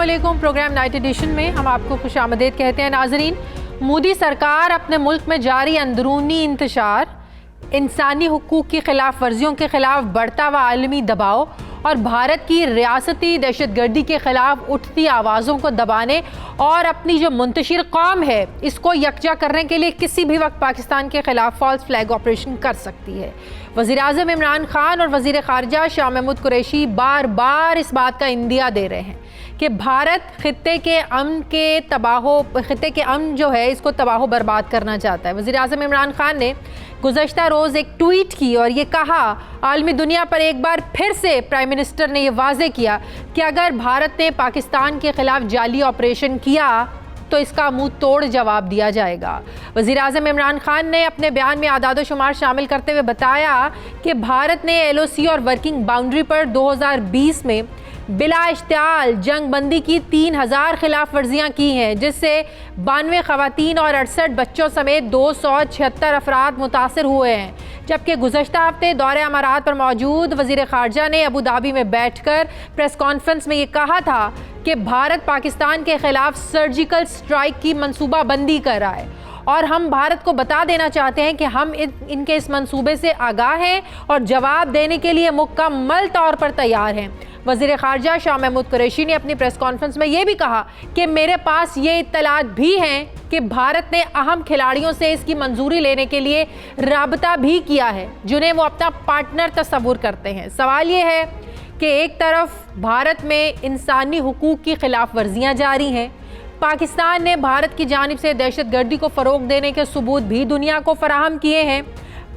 अस्सलामुअलैकुम। Programme night addition में हम आपको खुशामदीद कहते हैं। नाजरीन, मोदी सरकार अपने मुल्क में जारी अंदरूनी इंतशार, इंसानी हुकूक की खिलाफ वर्जियों के खिलाफ बढ़ता हुआ आलमी दबाव और भारत की रियासती दहशतगर्दी के खिलाफ उठती आवाज़ों को दबाने और अपनी जो मुंतशिर कौम है इसको यकजा करने के लिए किसी भी वक्त पाकिस्तान के खिलाफ फॉल्स फ्लैग ऑपरेशन कर सकती है। वज़ीर-ए-आज़म इमरान खान और वज़ीर ख़ारिजा शाह महमूद कुरैशी बार बार इस बात का इंदिया दे रहे हैं कि भारत खित्ते के अमन जो है इसको तबाह बर्बाद करना चाहता है। वज़ीर-ए-आज़म इमरान खान ने गुज़श्ता रोज़ एक ट्वीट की और ये कहा, आलमी दुनिया पर एक बार फिर से प्राइम मिनिस्टर ने यह वाज़े किया कि अगर भारत ने पाकिस्तान के ख़िलाफ़ जाली ऑपरेशन किया तो इसका मुंह तोड़ जवाब दिया जाएगा। वज़ीर-ए-आज़म इमरान खान ने अपने बयान में आदाद शुमार शामिल करते हुए बताया कि भारत ने LOC और वर्किंग बाउंड्री पर 2020 में बिला इश्तियाल जंग बंदी की 3000 खिलाफ वर्जियाँ की हैं, जिससे 92 ख़वातीन और 68 बच्चों समेत 276 अफराद मुतासर हुए हैं। जबकि गुज़श्ता हफ्ते दौरे अमारात पर मौजूद वज़ीर ख़ारिजा ने अबू धाबी में बैठकर प्रेस कॉन्फ्रेंस में ये कहा था कि भारत पाकिस्तान के ख़िलाफ़ सर्जिकल स्ट्राइक की मनसूबाबंदी कर रहा है और हम भारत को बता देना चाहते हैं कि हम इनके इस मंसूबे से आगाह हैं और जवाब देने के लिए मुकम्मल तौर पर तैयार हैं। वज़ीर ख़ारिजा शाह महमूद कुरैशी ने अपनी प्रेस कॉन्फ्रेंस में ये भी कहा कि मेरे पास ये इत्तलात भी हैं कि भारत ने अहम खिलाड़ियों से इसकी मंजूरी लेने के लिए राबता भी किया है, जिन्हें वो अपना पार्टनर तस्वुर करते हैं। सवाल ये है कि एक तरफ भारत में इंसानी हुकूक की खिलाफ वर्जियाँ जारी हैं, पाकिस्तान ने भारत की जानिब से दहशतगर्दी को फ़रोग देने के सबूत भी दुनिया को फराहम किए हैं।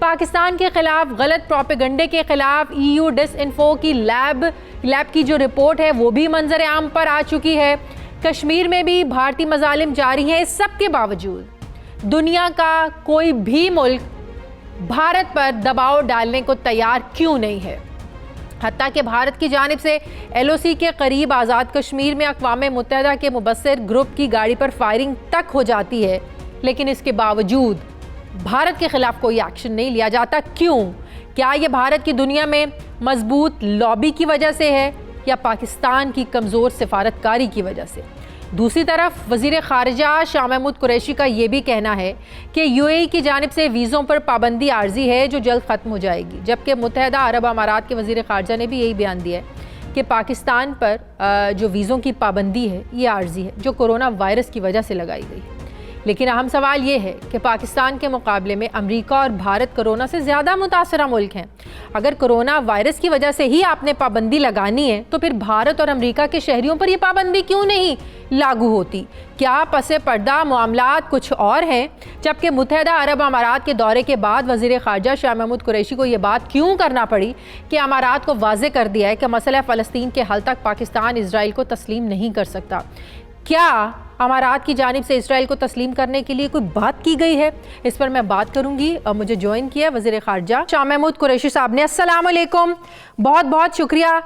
पाकिस्तान के ख़िलाफ़ गलत प्रोपेगंडे के ख़िलाफ़ EU डिसइंफो की लैब की जो रिपोर्ट है वो भी मंजर आम पर आ चुकी है। कश्मीर में भी भारतीय मजालिम जारी हैं। इस सब के बावजूद दुनिया का कोई भी मुल्क भारत पर दबाव डालने को तैयार क्यों नहीं है? हत्ता कि भारत की जानिब से LOC के करीब आज़ाद कश्मीर में अक़वाम मुत्तहिदा के मुबस्सिर ग्रुप की गाड़ी पर फायरिंग तक हो जाती है, लेकिन इसके बावजूद भारत के ख़िलाफ़ कोई एक्शन नहीं लिया जाता। क्यों? क्या ये भारत की दुनिया में मजबूत लॉबी की वजह से है या पाकिस्तान की कमज़ोर सिफारतकारी की वजह से? दूसरी तरफ वज़ीर ख़ारिजा शाह महमूद कुरैशी का ये भी कहना है कि UAE की जानिब से वीज़ों पर पाबंदी आर्जी है जो जल्द ख़त्म हो जाएगी, जबकि मुत्तहिदा अरब अमारात के वज़ीर ख़ारिजा ने भी यही बयान दिया है कि पाकिस्तान पर जो वीज़ों की पाबंदी है ये आर्जी है जो कोरोना वायरस की वजह से लगाई गई है। लेकिन अहम सवाल ये है कि पाकिस्तान के मुकाबले में अमेरिका और भारत कोरोना से ज़्यादा मुतासरा मुल्क हैं। अगर कोरोना वायरस की वजह से ही आपने पाबंदी लगानी है तो फिर भारत और अमेरिका के शहरियों पर यह पाबंदी क्यों नहीं लागू होती? क्या पसे पर्दा मामलात कुछ और हैं? जबकि मुत्तहिदा अरब अमारात के दौरे के बाद वज़ीर ख़ारिजा शाह महमूद कुरैशी को ये बात क्यों करना पड़ी कि अमारात को वाज़े कर दिया है कि मसला फ़लस्तीन के हल तक पाकिस्तान इसराइल को तस्लीम नहीं कर सकता? क्या अमारात की जानिब से इसराइल को तस्लीम करने के लिए कोई बात की गई है? इस पर मैं बात करूंगी। मुझे ज्वाइन किया वज़ीर ख़ारिजा शाह महमूद कुरैशी साहब ने। अस्सलाम वालेकुम, बहुत बहुत शुक्रिया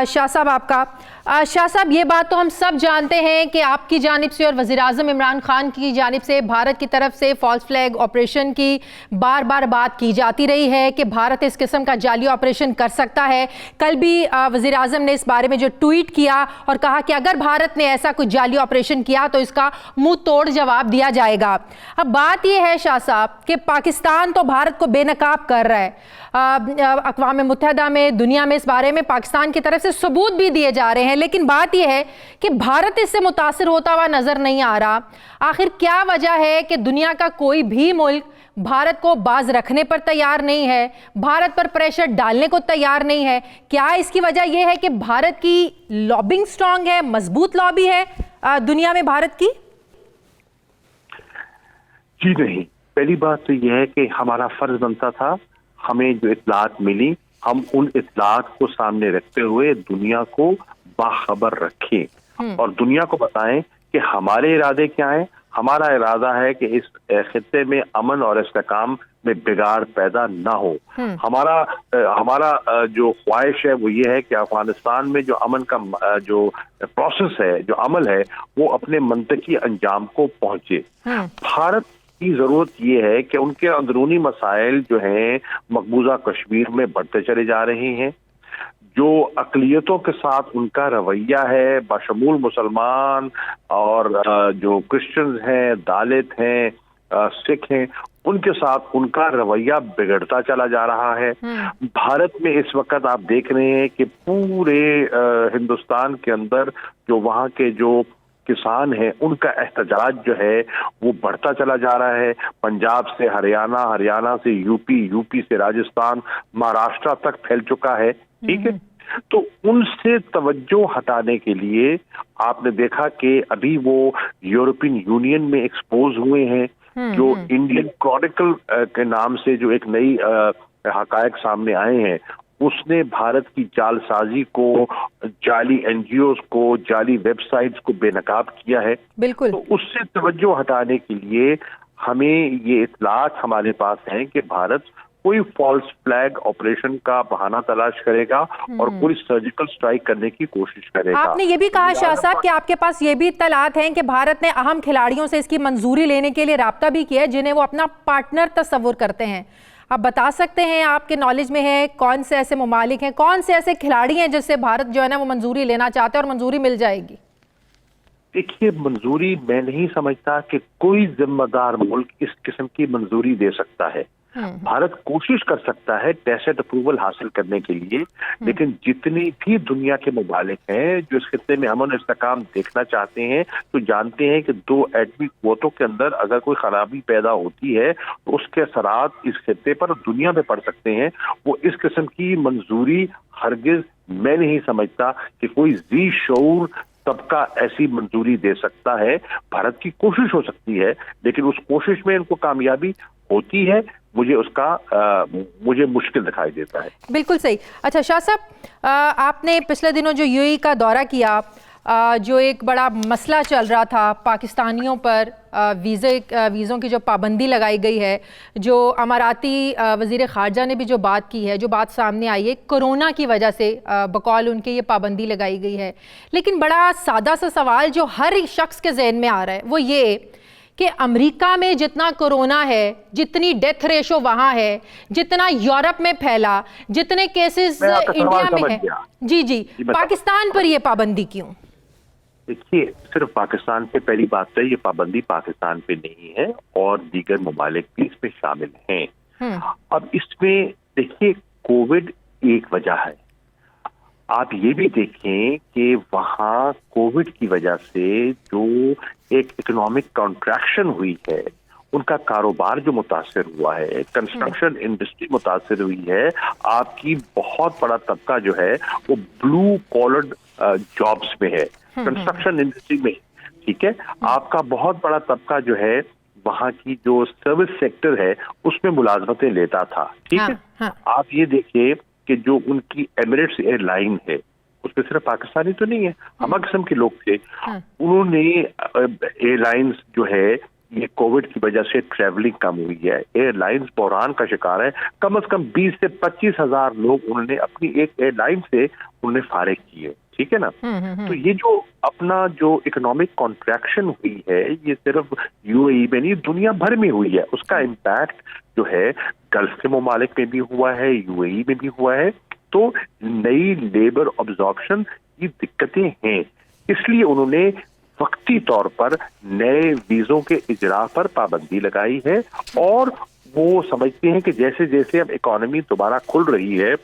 शाह साहब आपका। शाह साहब, ये बात तो हम सब जानते हैं कि आपकी जानिब से और वज़ीर-ए-आज़म इमरान खान की जानिब से भारत की तरफ से फॉल्स फ्लैग ऑपरेशन की बार बार बात की जाती रही है कि भारत इस किस्म का जाली ऑपरेशन कर सकता है। कल भी वज़ीर-ए-आज़म ने इस बारे में जो ट्वीट किया और कहा कि अगर भारत ने ऐसा कुछ जाली ऑपरेशन किया तो इसका मुँह तोड़ जवाब दिया जाएगा। अब बात यह है शाह साहब कि पाकिस्तान तो भारत को बेनकाब कर रहा है। अक़वाम मुत्तहिदा में, दुनिया में इस बारे में पाकिस्तान की तरफ से सबूत भी दिए जा रहे हैं, लेकिन बात यह है कि भारत इससे मुतासिर होता हुआ नजर नहीं आ रहा। आखिर क्या वजह है कि दुनिया का कोई भी मुल्क भारत को बाज रखने पर तैयार नहीं है, भारत पर प्रेशर डालने को तैयार नहीं है? क्या इसकी वजह यह है कि भारत की लॉबिंग स्ट्रांग है, मजबूत लॉबी है दुनिया में भारत की? जी नहीं, पहली बात तो यह है कि हमारा फर्ज बनता था, हमें जो इत्तलात मिली हम उन इत्तलात को सामने रखते हुए दुनिया को बाखबर रखें और दुनिया को बताएं कि हमारे इरादे क्या हैं। हमारा इरादा है कि इस खित्ते में अमन और इस्तेकाम में बिगाड़ पैदा ना हो। हमारा जो ख्वाहिश है वो ये है कि अफगानिस्तान में जो अमन का जो प्रोसेस है, जो अमल है, वो अपने मंतकी अंजाम को पहुंचे। भारत की जरूरत ये है कि उनके अंदरूनी मसाइल जो हैं मकबूजा कश्मीर में बढ़ते चले जा रहे हैं। जो अक़लियतों के साथ उनका रवैया है, बशमूल मुसलमान और जो क्रिश्चियंस हैं, दलित हैं, सिख हैं, उनके साथ उनका रवैया बिगड़ता चला जा रहा है। भारत में इस वक्त आप देख रहे हैं कि पूरे हिंदुस्तान के अंदर जो वहाँ के जो किसान हैं उनका एहतजाज जो है वो बढ़ता चला जा रहा है। पंजाब से हरियाणा, हरियाणा से यूपी, यूपी से राजस्थान, महाराष्ट्र तक फैल चुका है। ठीक है, तो उनसे तवज्जो हटाने के लिए आपने देखा कि अभी वो यूरोपियन यूनियन में एक्सपोज हुए हैं। जो इंडियन क्रॉनिकल के नाम से जो एक नई हकायक सामने आए हैं, उसने भारत की जालसाजी को, जाली एनजीओज को, जाली वेबसाइट्स को बेनकाब किया है। बिल्कुल। तो उससे तवज्जो हटाने के लिए हमें ये इत्तलात हमारे पास हैं कि भारत कोई फॉल्स फ्लैग ऑपरेशन का बहाना तलाश करेगा और कोई सर्जिकल स्ट्राइक करने की कोशिश करेगा। आपने ये भी कहा शाह साहब कि आपके पास ये भी इत्तलात हैं कि भारत ने अहम खिलाड़ियों से इसकी मंजूरी लेने के लिए राब्ता भी किया है, जिन्हें वो अपना पार्टनर तस्वुर करते हैं। आप बता सकते हैं, आपके नॉलेज में है, कौन से ऐसे ममालिक हैं, कौन से ऐसे खिलाड़ी हैं जिससे भारत जो है ना वो मंजूरी लेना चाहते हैं और मंजूरी मिल जाएगी? देखिए, मंजूरी मैं नहीं समझता कि कोई जिम्मेदार मुल्क इस किस्म की मंजूरी दे सकता है। भारत कोशिश कर सकता है टैसिट अप्रूवल हासिल करने के लिए, लेकिन जितनी भी दुनिया के मुमालिक हैं जो इस खित्ते में अमन इस्तेकाम देखना चाहते हैं, तो जानते हैं कि 2 एटमी क़ुव्वतों के अंदर अगर कोई खराबी पैदा होती है तो उसके असरात इस खित्ते पर, दुनिया में पड़ सकते हैं। वो इस किस्म की मंजूरी हरगिज मैं नहीं समझता कि कोई जी शऊर तबका ऐसी मंजूरी दे सकता है। भारत की कोशिश हो सकती है, लेकिन उस कोशिश में इनको कामयाबी होती है, मुझे मुश्किल दिखाई देता है। बिल्कुल सही। अच्छा शाह साहब, आपने पिछले दिनों जो यूएई का दौरा किया, जो एक बड़ा मसला चल रहा था पाकिस्तानियों पर, वीज़ों की जो पाबंदी लगाई गई है, जो अमाराती वज़ीर ख़ारजा ने भी जो बात की है, जो बात सामने आई है, कोरोना की वजह से बकौल उनके ये पाबंदी लगाई गई है। लेकिन बड़ा सादा सा सवाल जो हर शख्स के जहन में आ रहा है वो ये कि अमेरिका में जितना कोरोना है, जितनी डेथ रेशो वहाँ है, जितना यूरोप में फैला, जितने केसेस इंडिया में है, जी पाकिस्तान पर ये पाबंदी क्यों? देखिए, सिर्फ पाकिस्तान पे, पहली बात तो ये पाबंदी पाकिस्तान पे नहीं है और दीगर ममालिक भी इसमें शामिल हैं। अब इसमें देखिए, कोविड एक वजह है। आप ये भी देखें कि वहाँ कोविड की वजह से जो एक इकोनॉमिक कॉन्ट्रैक्शन हुई है, उनका कारोबार जो मुतासर हुआ है, कंस्ट्रक्शन इंडस्ट्री मुतासर हुई है। आपकी बहुत बड़ा तबका जो है वो ब्लू कॉलर्ड जॉब्स में है, कंस्ट्रक्शन इंडस्ट्री में। ठीक है, आपका बहुत बड़ा तबका जो है वहाँ की जो सर्विस सेक्टर है उसमें मुलाजमतें लेता था। ठीक है, आप ये देखिए कि जो उनकी एमिरेट्स एयरलाइन है उसमें सिर्फ पाकिस्तानी तो नहीं है, हम किस्म के लोग थे। उन्होंने एयरलाइंस जो है, ये कोविड की वजह से ट्रैवलिंग कम हुई है, एयरलाइंस बहरान का शिकार है। कम से कम 20 से 25 हजार लोग उन्होंने अपनी एक एयरलाइन से उन्होंने फारिग किए। ठीक है ना, तो ये जो अपना जो इकोनॉमिक कॉन्ट्रैक्शन हुई है, ये सिर्फ यूएई में नहीं दुनिया भर में हुई है। उसका इम्पैक्ट जो है गल्फ के ममालिक में भी हुआ है, यूएई में भी हुआ है। तो नई लेबर ऑब्जॉर्प्शन की दिक्कतें हैं, इसलिए उन्होंने वक्ती तौर पर नए वीजों के इजरा पर पाबंदी लगाई है। और वो समझते हैं कि जैसे जैसे अब इकोनॉमी दोबारा खुल रही है,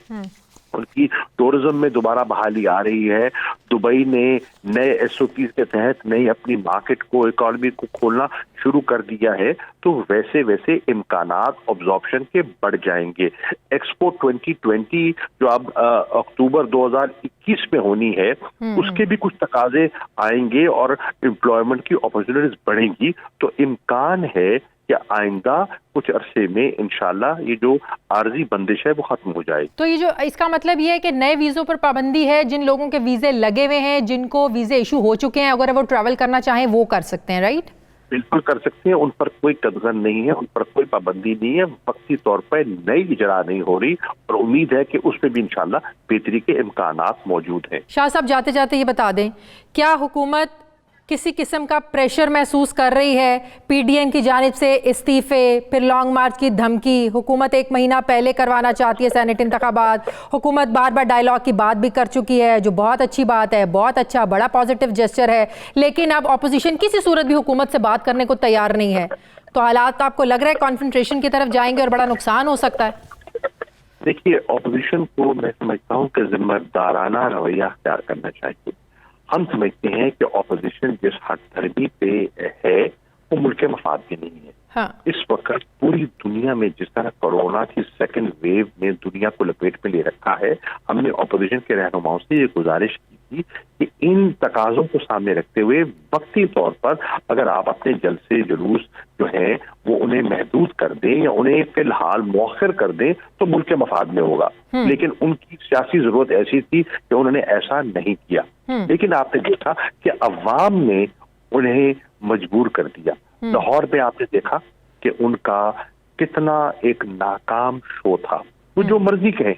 उनकी टूरिज्म में दोबारा बहाली आ रही है, दुबई ने नए एसओपी के तहत नई अपनी मार्केट को, इकोनॉमी को खोलना शुरू कर दिया है, तो वैसे वैसे इम्कानात ऑब्जॉर्प्शन के बढ़ जाएंगे। एक्सपो 2020 जो अब अक्टूबर 2021 में होनी है, उसके भी कुछ तकाजे आएंगे और एम्प्लॉयमेंट की अपॉर्चुनिटीज बढ़ेंगी। तो इम्कान है कि आइंदा कुछ अरसे में इंशाल्लाह ये जो आर्जी बंदिश है वो खत्म हो जाएगी। तो ये जो इसका मतलब ये है कि नए वीज़ों पर पाबंदी है, जिन लोगों के वीज़े लगे हुए हैं, जिनको वीज़े इशू हो चुके हैं, अगर वो ट्रैवल करना चाहें वो कर सकते हैं, राइट? बिल्कुल कर सकते हैं, उन पर कोई कदगन नहीं है, उन पर कोई पाबंदी नहीं है। वक्ती तौर पर नई इजरा नहीं हो रही और उम्मीद है कि उसमें भी इंशाल्लाह बेहतरी के इम्कानात मौजूद हैं। शाह साहब, जाते जाते ये बता दें, क्या हुकूमत किसी किस्म का प्रेशर महसूस कर रही है पीडीएम की जानिब से इस्तीफे, फिर लॉन्ग मार्च की धमकी, हुकूमत 1 महीना पहले करवाना चाहती है सेनेट इंतखाबात, हुकूमत बार बार डायलॉग की बात भी कर चुकी है जो बहुत अच्छी बात है, बहुत अच्छा बड़ा पॉजिटिव जेस्चर है, लेकिन अब अपोजिशन किसी सूरत भी हुकूमत से बात करने को तैयार नहीं है। तो हालात आपको लग रहा है कॉन्फ्रंट्रेशन की तरफ जाएंगे और बड़ा नुकसान हो सकता है? देखिए, ऑपोजिशन को मैं समझता हूँ कि जिम्मेदाराना रवैया अख्तियार करना चाहिए। हम समझते हैं कि ऑपोजिशन जिस हठधर्मी पे है वो मुल्क के मफाद में नहीं है। हाँ। इस वक्त पूरी दुनिया में जिस तरह कोरोना की सेकंड वेव ने दुनिया को लपेट में ले रखा है, हमने ऑपोजिशन के रहनुमाओं से ये गुजारिश की थी कि इन तकाजों को सामने रखते हुए वक्ती तौर पर अगर आप अपने जलसे जुलूस जो है वो उन्हें महदूद कर दें या उन्हें फिलहाल मौखर कर दें तो मुल्क के मफाद में होगा। लेकिन उनकी सियासी जरूरत ऐसी थी कि उन्होंने ऐसा नहीं किया। लेकिन आपने देखा कि अवाम ने उन्हें मजबूर कर दिया। लाहौर में आपने देखा कि उनका कितना एक नाकाम शो था, वो जो मर्जी कहे,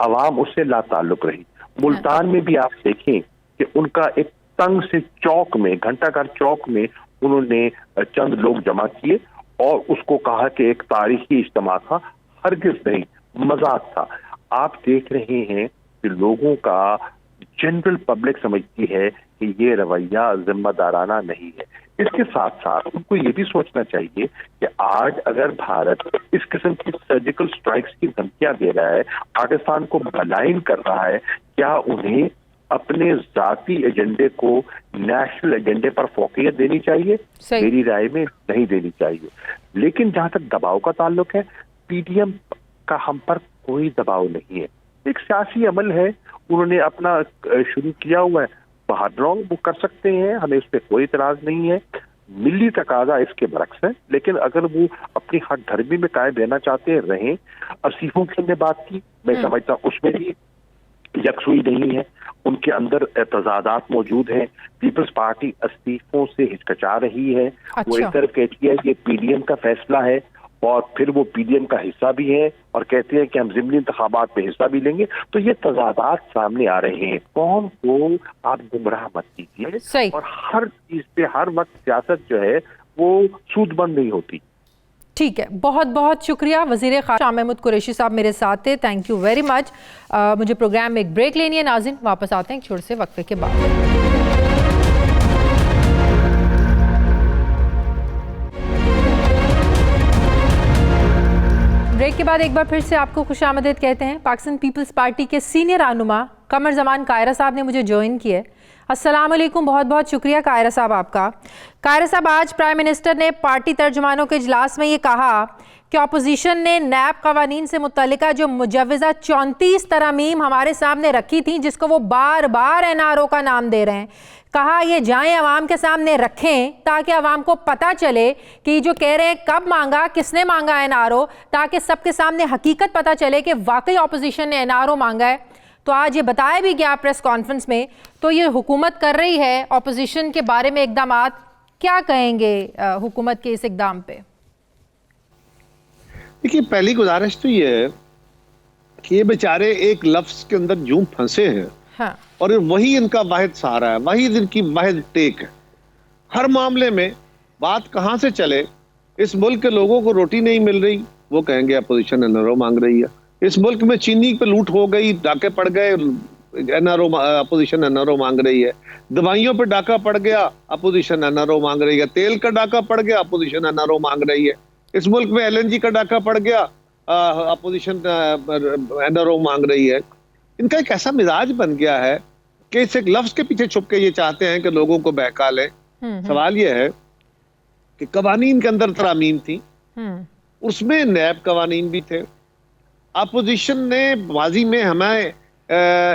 अवाम उससे लाताल्लुक रही। मुल्तान में भी आप देखें कि उनका एक तंग से चौक में, घंटाघर चौक में उन्होंने चंद लोग जमा किए और उसको कहा कि एक तारीखी इज्तिमा था, हरगिज नहीं, मजाक था। आप देख रहे हैं कि लोगों का जनरल पब्लिक समझती है कि ये रवैया जिम्मेदाराना नहीं है। इसके साथ साथ उनको ये भी सोचना चाहिए कि आज अगर भारत इस किस्म की सर्जिकल स्ट्राइक्स की धमकियां दे रहा है, पाकिस्तान को बलाइन कर रहा है, क्या उन्हें अपने जाती एजेंडे को नेशनल एजेंडे पर फोकियत देनी चाहिए? मेरी राय में नहीं देनी चाहिए। लेकिन जहां तक दबाव का ताल्लुक है, पीडीएम का हम पर कोई दबाव नहीं है। एक सियासी अमल है, उन्होंने अपना शुरू किया हुआ है, बहादुरों वो कर सकते हैं, हमें उस पर कोई इतराज नहीं है। मिली तकाजा इसके बरक्स है, लेकिन अगर वो अपनी हठधर्मी में कायम रहना चाहते हैं रहें। असीफों की हमने बात की, मैं समझता हूँ उसमें भी यकसुई नहीं है, उनके अंदर तजादात मौजूद हैं। पीपल्स पार्टी इस्तीफों से हिचकिचा रही है। अच्छा। वो एक तरफ कहती है कि पीडीएम का फैसला है और फिर वो पीडीएम का हिस्सा भी है और कहते हैं कि हम ज़िमनी इंतखाबात में हिस्सा भी लेंगे। तो ये तजादात सामने आ रहे हैं। कौन को आप गुमराह मत कीजिए, और हर चीज पे हर वक्त सियासत जो है वो सूदबंद नहीं होती। ठीक है, बहुत बहुत शुक्रिया। वज़ीर ख़ारिजा शाह महमूद कुरैशी साहब मेरे साथ थे, थैंक यू वेरी मच। मुझे प्रोग्राम में एक ब्रेक लेनी है नाज़रीन, वापस आते हैं एक छोटे से वक्फे के बाद। ब्रेक के बाद एक बार फिर से आपको खुशामदीद कहते हैं। पाकिस्तान पीपल्स पार्टी के सीनियर रहनुमा कमर जमान कायरा साहब ने मुझे ज्वाइन किया है। अस्सलाम वालेकुम, बहुत बहुत शुक्रिया कायरा साहब आपका। कायरा साहब, आज प्राइम मिनिस्टर ने पार्टी तर्जुमानों के इजलास में ये कहा कि अपोजिशन ने नैब कवानीन से मुतल्लिका जो मुजव्वज़ा 34 तरमीम हमारे सामने रखी थी, जिसको वो बार बार एनआरओ का नाम दे रहे हैं, कहा ये जाएं अवाम के सामने रखें ताकि अवाम को पता चले कि जो कह रहे हैं कब मांगा, किसने मांगा एनआरओ, ताकि सबके सामने हकीकत पता चले कि वाकई अपोजिशन ने एनआरओ मांगा है। तो आज ये बताया भी गया प्रेस कॉन्फ्रेंस में। तो ये हुकूमत कर रही है अपोजिशन के बारे में इकदामात, क्या कहेंगे हुकूमत के इस इकदाम पे? देखिए, पहली गुजारिश तो ये है कि ये बेचारे एक लफ्ज के अंदर यूं फंसे हैं। हाँ। और वही इनका वाहिद सहारा है, वही इनकी वाहिद टेक है। हर मामले में बात कहाँ से चले, इस मुल्क के लोगों को रोटी नहीं मिल रही, वो कहेंगे अपोजिशन एनआरओ मांग रही है। इस मुल्क में चीनी पे लूट हो गई, डाके पड़ गए, एनआरओ अपोजिशन एनआरओ मांग रही है। दवाइयों पे डाका पड़ गया, अपोजिशन एनआरओ मांग रही है। तेल का डाका पड़ गया, अपोजिशन एनआरओ मांग रही है। इस मुल्क में एलएनजी का डाका पड़ गया, अपोजिशन एनआरओ मांग रही है। इनका एक ऐसा मिजाज बन गया है कि इस एक लफ्ज के पीछे छुप के ये चाहते हैं कि लोगों को बहका लें। सवाल ये है कि कवानीन के अंदर तरामीम थी, उसमें नैब कवानीन भी थे। अपोजिशन ने माजी में हमें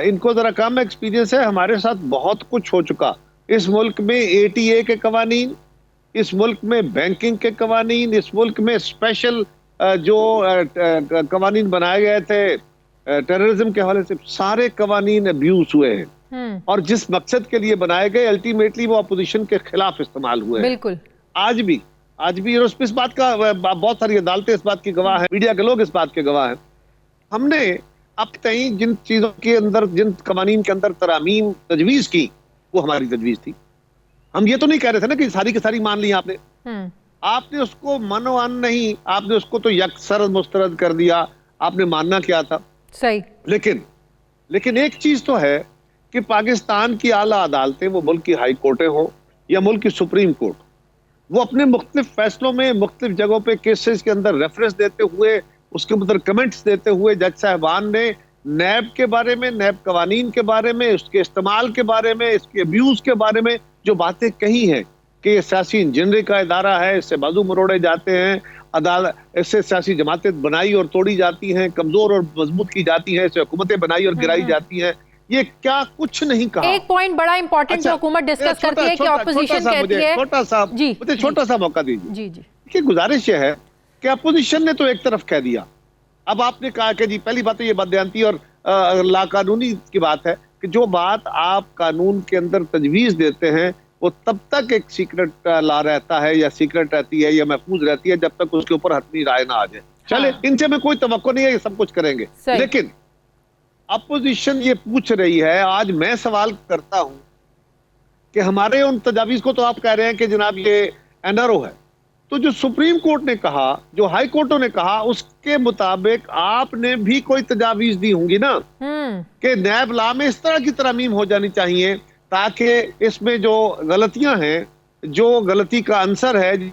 इनको जरा कम एक्सपीरियंस है, हमारे साथ बहुत कुछ हो चुका। इस मुल्क में एटीए के कवानीन, इस मुल्क में बैंकिंग के कवानीन, इस मुल्क में स्पेशल जो कवानीन बनाए गए थे टेररिज्म के हवाले से, सारे कवानीन अब्यूज हुए हैं। और जिस मकसद के लिए बनाए गए अल्टीमेटली वो अपोजिशन के खिलाफ इस्तेमाल हुए हैं। बिल्कुल। आज भी इस बात का बहुत सारी अदालतें इस बात की गवाह हैं, मीडिया के लोग इस बात के गवाह हैं। हमने अब तक जिन चीजों के अंदर, जिन कवानीन के अंदर तरामीम तजवीज की, वो हमारी तजवीज थी। हम ये तो नहीं कह रहे थे ना कि सारी की सारी मान ली आपने। हम्म। आपने उसको मनोअन नहीं, आपने उसको तो यकसर मुस्तरद कर दिया। आपने मानना क्या था? सही। लेकिन एक चीज तो है कि पाकिस्तान की आला अदालतें, वो मुल्क की हाई कोर्टें हो या मुल्क की सुप्रीम कोर्ट, वो अपने मुख्तलिफ फैसलों में मुख्तलिफ जगहों पे केसेस के अंदर रेफरेंस देते हुए, उसके ऊपर कमेंट्स देते हुए जज साहबान ने नैब के बारे में, नैब कवानीन के बारे में, उसके इस्तेमाल के बारे में, इसके अब्यूज के बारे में जो बातें कही हैं कि ये सियासी इंजीनियरिंग का इदारा है, इससे बाजू मरोड़े जाते हैं, अदालत इससे सियासी जमातें बनाई और तोड़ी जाती हैं, कमजोर और मजबूत की जाती हैं, इससे हुकूमतें बनाई और गिराई जाती हैं। ये क्या कुछ नहीं कहा। एक पॉइंट बड़ा इंपॉर्टेंट जो हुकूमत डिस्कस करती है कि ऑपोजिशन कहती है, छोटा सा जी मुझे छोटा सा मौका दीजिए। जी जी देखिए, गुजारिश यह है कि अपोजिशन ने तो एक तरफ कह दिया। अब आपने कहा कि जी पहली बात तो ये बदयांती और लाकानूनी की बात है कि जो बात आप कानून के अंदर तजवीज देते हैं वो तब तक एक सीक्रेट ला रहता है या सीक्रेट रहती है या महफूज रहती है जब तक उसके ऊपर हतमी राय ना आ जाए। चले, इनसे में कोई तवक्को नहीं है, ये सब कुछ करेंगे। लेकिन अपोजिशन ये पूछ रही है, आज मैं सवाल करता हूं कि हमारे उन तजावीज को तो आप कह रहे हैं कि जनाब ये एनआरओ है, तो जो सुप्रीम कोर्ट ने कहा, जो हाई कोर्टों ने कहा, उसके मुताबिक आपने भी कोई तजावीज दी होंगी ना कि नैब ला में इस तरह की तरमीम हो जानी चाहिए ताकि इसमें जो गलतियां हैं, जो गलती का आंसर है,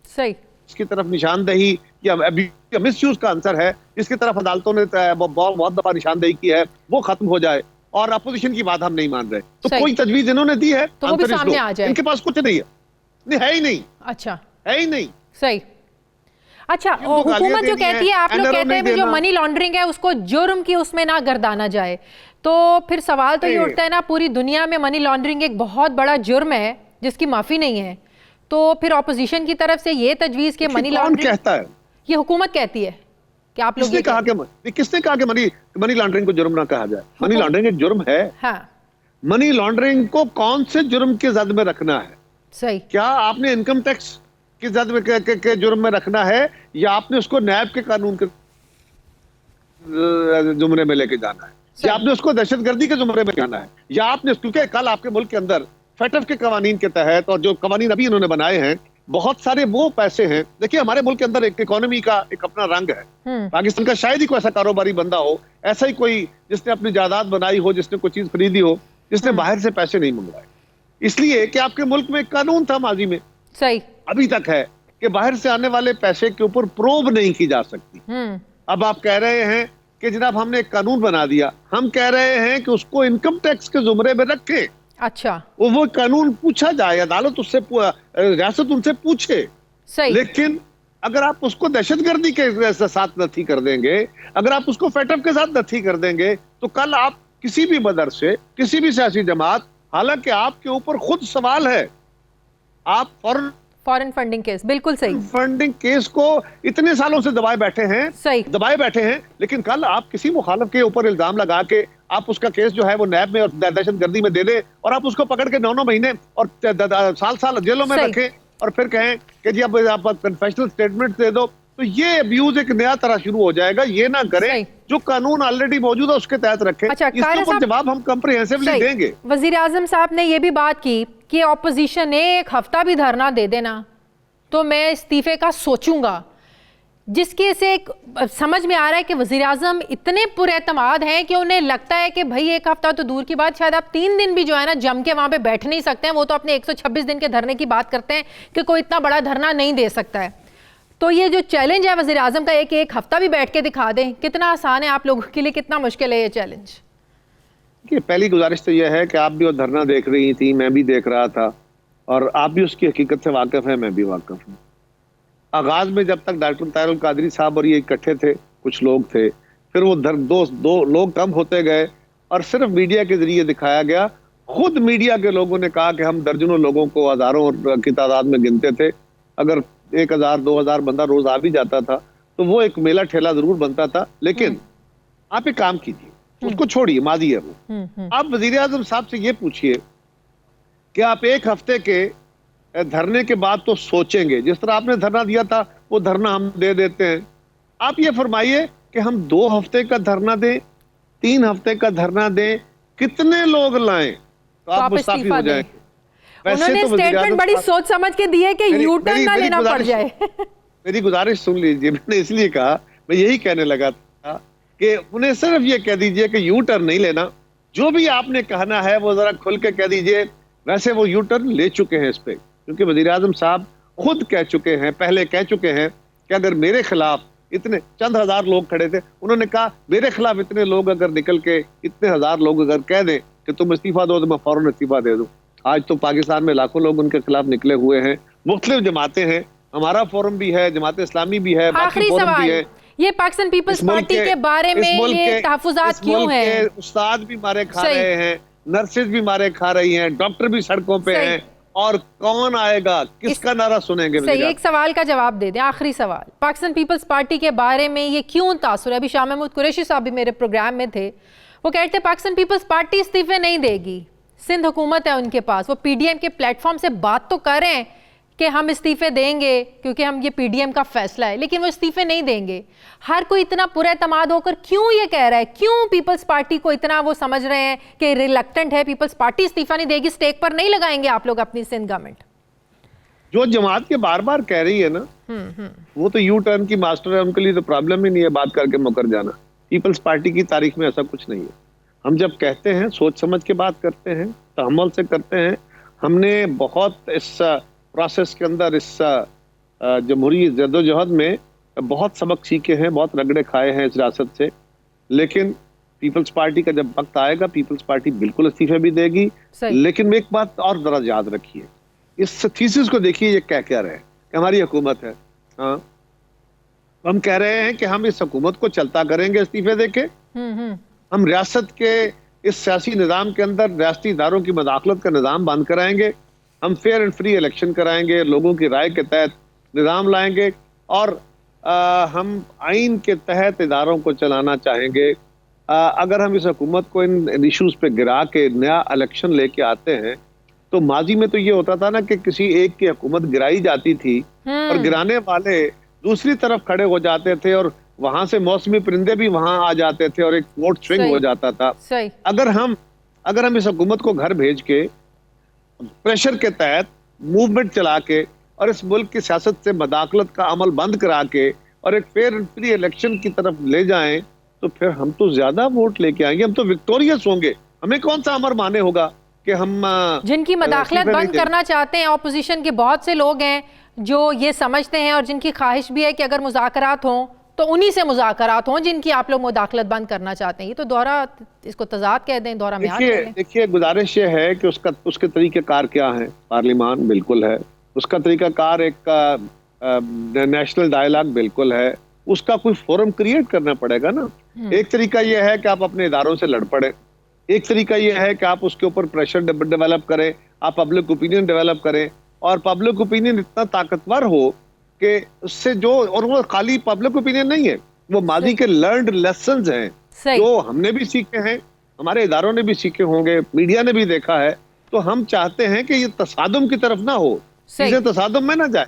सही, इसकी तरफ निशानदेही या मिसयूज का आंसर है, जिसकी तरफ अदालतों ने बहुत दफा निशानदेही की है, वो खत्म हो जाए। और अपोजिशन की बात हम नहीं मान रहे, तो कोई तजवीज इन्होंने दी है तो वो भी सामने आ जाए। इनके पास कुछ नहीं है, नहीं है ही नहीं। अच्छा, है ही नहीं। सही। अच्छा, हुकूमत जो कहती है, आप लोग कहते हैं जो मनी लॉन्ड्रिंग है उसको जुर्म की उसमें ना गर्दाना जाए, तो फिर सवाल तो ये उठता है ना, पूरी दुनिया में मनी लॉन्ड्रिंग एक बहुत बड़ा जुर्म है जिसकी माफी नहीं है, तो फिर ऑपोजिशन की तरफ से ये तजवीज के मनी लॉन्ड्रिंग कहता है, ये हुकूमत कहती है कि आप लोग, किसने कहा कि मनी लॉन्ड्रिंग को जुर्म ना कहा जाए? मनी लॉन्ड्रिंग एक जुर्म है। हाँ। मनी लॉन्ड्रिंग को कौन से जुर्म के जद में रखना है? सही। क्या आपने इनकम टैक्स के जद में के जुर्म में रखना है या आपने उसको नैब के कानून के जुमरे में लेके जाना है, या आपने उसको दहशतगर्दी के जुमरे में जाना है, या आपने, क्योंकि कल आपके मुल्क के अंदर फेटफ के कवानीन के तहत और जो कवानीन अभी इन्होंने बनाए हैं, बहुत सारे वो पैसे हैं। देखिए, हमारे मुल्क के अंदर एक इकोनॉमी का एक अपना रंग है। पाकिस्तान का शायद ही कोई ऐसा कारोबारी बंदा हो, ऐसा ही कोई जिसने अपनी जायदाद बनाई हो, जिसने कोई चीज खरीदी हो, जिसने बाहर से पैसे नहीं मंगवाए, इसलिए कि आपके मुल्क में एक कानून था माजी में, सही, अभी तक है, कि बाहर से आने वाले पैसे के ऊपर प्रोब नहीं की जा सकती। अब आप कह रहे हैं कि जनाब हमने एक कानून बना दिया, हम कह रहे हैं कि उसको इनकम टैक्स के जुमरे में रखें। अच्छा, वो कानून पूछा जाए, अदालत उससे, रियासत उनसे पूछे। सही। लेकिन अगर आप उसको दहशतगर्दी के साथ नथी कर देंगे, अगर आप उसको फेटअप के साथ नथी कर देंगे, तो कल आप किसी भी मदरसे, किसी भी सियासी जमात, हालांकि आपके ऊपर खुद सवाल है, आप फॉरेन फंडिंग केस, बिल्कुल सही, फंडिंग केस को इतने सालों से दबाए बैठे हैं, सही, दबाए बैठे हैं, लेकिन कल आप किसी मुखालिफ के ऊपर इल्जाम लगा के आप उसका केस जो है वो नैब में और दहशतगर्दी में दे दें और आप उसको पकड़ के 9 महीने और साल जेलों में रखें और फिर कहें कि जी अब आप कन्फेशनल स्टेटमेंट दे दो, तो ये अब्यूज एक नया तरह शुरू हो जाएगा। ये ना करें, जो कानून ऑलरेडी मौजूद है उसके तहत रखें। अच्छा, इसके ऊपर जवाब हम कंप्रिहेंसिवली देंगे। वजीर आजम साहब ने ये भी बात की कि ऑपोजिशन ने एक हफ्ता भी धरना दे देना तो मैं इस्तीफे का सोचूंगा, जिसके से एक समझ में आ रहा है कि वज़ीर आज़म इतने पुरएतमाद हैं कि उन्हें लगता है कि भाई एक हफ्ता तो दूर की बात, शायद आप 3 दिन भी जो है ना जम के वहाँ पे बैठ नहीं सकते हैं। वो तो अपने 126 दिन के धरने की बात करते हैं कि कोई इतना बड़ा धरना नहीं दे सकता है। तो ये जो चैलेंज है वज़ीर आज़म का, एक हफ्ता भी बैठ के दिखा दें, कितना आसान है आप लोगों के लिए, कितना मुश्किल है ये चैलेंज? पहली गुजारिश तो यह है कि आप भी वो धरना देख रही थी, मैं भी देख रहा था, और आप भी उसकी हकीकत से वाकिफ है, मैं भी वाकिफ हूँ। आगाज में जब तक डॉक्टर ताहिर कादरी साहब और ये इकट्ठे थे, कुछ लोग थे, फिर वो दो लोग कम होते गए और सिर्फ मीडिया के जरिए दिखाया गया। खुद मीडिया के लोगों ने कहा कि हम दर्जनों लोगों को हजारों की तादाद में गिनते थे, अगर 1000-2000 बंदा रोज आ भी जाता था तो वो एक मेला ठेला जरूर बनता था। लेकिन आप एक काम कीजिए, उसको छोड़िए, माजी है वो। आप वजीर आजम साहब से ये पूछिए कि आप एक हफ्ते के धरने के बाद तो सोचेंगे, जिस तरह आपने धरना दिया था वो धरना हम दे देते हैं। आप ये फरमाइए कि हम 2 हफ्ते का धरना दें, 3 हफ्ते का धरना दें, कितने लोग लाएं तो आप मुस्तफी हो जाएंगे? उन्होंने स्टेटमेंट बड़ी सोच समझ के दी है कि यू टर्न ना लेना पड़ जाए। मेरी गुजारिश सुन लीजिए, मैंने इसलिए कहा, मैं यही कहने लगा था कि उन्हें सिर्फ ये कह दीजिए कि यू टर्न नहीं लेना, जो भी आपने कहना है वो जरा खुल के कह दीजिए। वैसे वो यू टर्न ले चुके हैं इस पे, क्योंकि वजीर आजम साहब खुद कह चुके हैं, पहले कह चुके हैं कि अगर मेरे खिलाफ इतने चंद हजार लोग खड़े थे, उन्होंने कहा मेरे खिलाफ इतने लोग अगर निकल के, इतने हजार लोग अगर कह दें कि तुम इस्तीफा दो तो मैं फौरन इस्तीफा दे दूं। आज तो पाकिस्तान में लाखों लोग उनके खिलाफ निकले हुए हैं, मुख्तलिफ जमातें हैं, हमारा फोरम भी है, जमात इस्लामी भी है, बाकी फोरम भी है। ये पाकिस्तान पीपल्स पार्टी के बारे में ये तहफुजात क्यों है? उस्ताद भी मारे खा रहे हैं, नर्सेज भी मारे खा रही हैं, डॉक्टर भी सड़कों पे हैं, और कौन आएगा, किसका नारा सुनेंगे? सही, एक सवाल का जवाब दे दें, आखिरी सवाल। पाकिस्तान पीपल्स पार्टी के बारे में ये क्यों तासुर है? अभी शाह महमूद कुरैशी साहब भी मेरे प्रोग्राम में थे, वो कहते हैं पाकिस्तान पीपल्स पार्टी इस्तीफे नहीं देगी, सिंध हुकूमत है उनके पास, वो पीडीएम के प्लेटफॉर्म से बात तो कर रहे हैं कि हम इस्तीफे देंगे क्योंकि हम ये पीडीएम का फैसला है, लेकिन वो इस्तीफे नहीं देंगे। हर कोई इतना पुरएतमाद होकर क्यों ये कह रहा है? क्यों पीपल्स पार्टी को इतना वो समझ रहे हैं कि रिलक्टेंट है पीपल्स पार्टी इस्तीफा नहीं देगी? स्टेक पर नहीं लगाएंगे आप लोग अपनी सिंध गवर्नमेंट? जो जमात के बार बार कह रही है ना, वो तो यू टर्न की मास्टर है, उनके लिए तो प्रॉब्लम ही नहीं है बात करके मुकर जाना। पीपल्स पार्टी की तारीख में ऐसा कुछ नहीं है। हम जब कहते हैं सोच समझ के बात करते हैं, तहम्मुल से करते हैं। हमने बहुत इस प्रोसेस के अंदर, इस जमहूरी जद्दोजहद में बहुत सबक सीखे हैं, बहुत रगड़े खाए हैं इस रियासत से। लेकिन पीपल्स पार्टी का जब वक्त आएगा, पीपल्स पार्टी बिल्कुल इस्तीफे भी देगी। लेकिन एक बात और जरा याद रखिए, इस थीसिस को देखिए, ये क्या कह रहे हैं कि हमारी हुकूमत है। हाँ, हम कह रहे हैं कि हम इस हुकूमत को चलता करेंगे इस्तीफे देके। हम रियासत के इस सियासी निज़ाम के अंदर रियासती इदारों की मदाखलत का निज़ाम बंद कराएंगे। हम फेयर एंड फ्री इलेक्शन कराएंगे, लोगों की राय के तहत निज़ाम लाएंगे, और हम आइन के तहत इदारों को चलाना चाहेंगे। अगर हम इस हुकूमत को इन इशूज़ पे गिरा के नया इलेक्शन लेके आते हैं, तो माजी में तो ये होता था ना कि किसी एक की हुकूमत गिराई जाती थी और गिराने वाले दूसरी तरफ खड़े हो जाते थे, और वहां से मौसमी परिंदे भी वहां आ जाते थे और एक वोट स्विंग हो जाता था। अगर हम इस हुकूमत को घर भेज के प्रेशर के तहत मूवमेंट चला के और इस मुल्क की सियासत से मदाखलत का अमल बंद करा के और एक फेयर एंड फ्री इलेक्शन की तरफ ले जाएं, तो फिर हम तो ज्यादा वोट लेके आएंगे, हम तो विक्टोरियस होंगे। हमें कौन सा अमर माने होगा कि हम जिनकी मदाखलत बंद करना चाहते हैं, ऑपोजिशन के बहुत से लोग हैं जो ये समझते हैं और जिनकी ख्वाहिश भी है कि अगर मुज़ाकरात हों तो उन्हीं से मुज़ाकरात हों जिनकी आप लोग मुदाखलत बंद करना चाहते हैं। ये तो दोहरा, इसको तजाद कह दें, दोहरा म्यार कह दें। देखिए, गुजारिश ये है कि उसके तरीक़ाकार क्या है। पार्लियामान बिल्कुल है, उसका तरीक़ाकार एक नेशनल डायलॉग बिल्कुल है, उसका कोई फोरम क्रिएट करना पड़ेगा ना। एक तरीका यह है कि आप अपने इदारों से लड़ पड़े, एक तरीका यह है कि आप उसके ऊपर प्रेशर डेवलप करें, आप पब्लिक ओपिनियन डेवलप करें, और पब्लिक ओपिनियन इतना ताकतवर हो कि उससे जो, और वो खाली पब्लिक ओपिनियन नहीं है, वो माजी के लर्नड लेसन्स हैं जो हमने भी सीखे हैं, हमारे इदारों ने भी सीखे होंगे, मीडिया ने भी देखा है। तो हम चाहते हैं कि ये तसादुम की तरफ ना हो, चीजें तसादुम में ना जाए।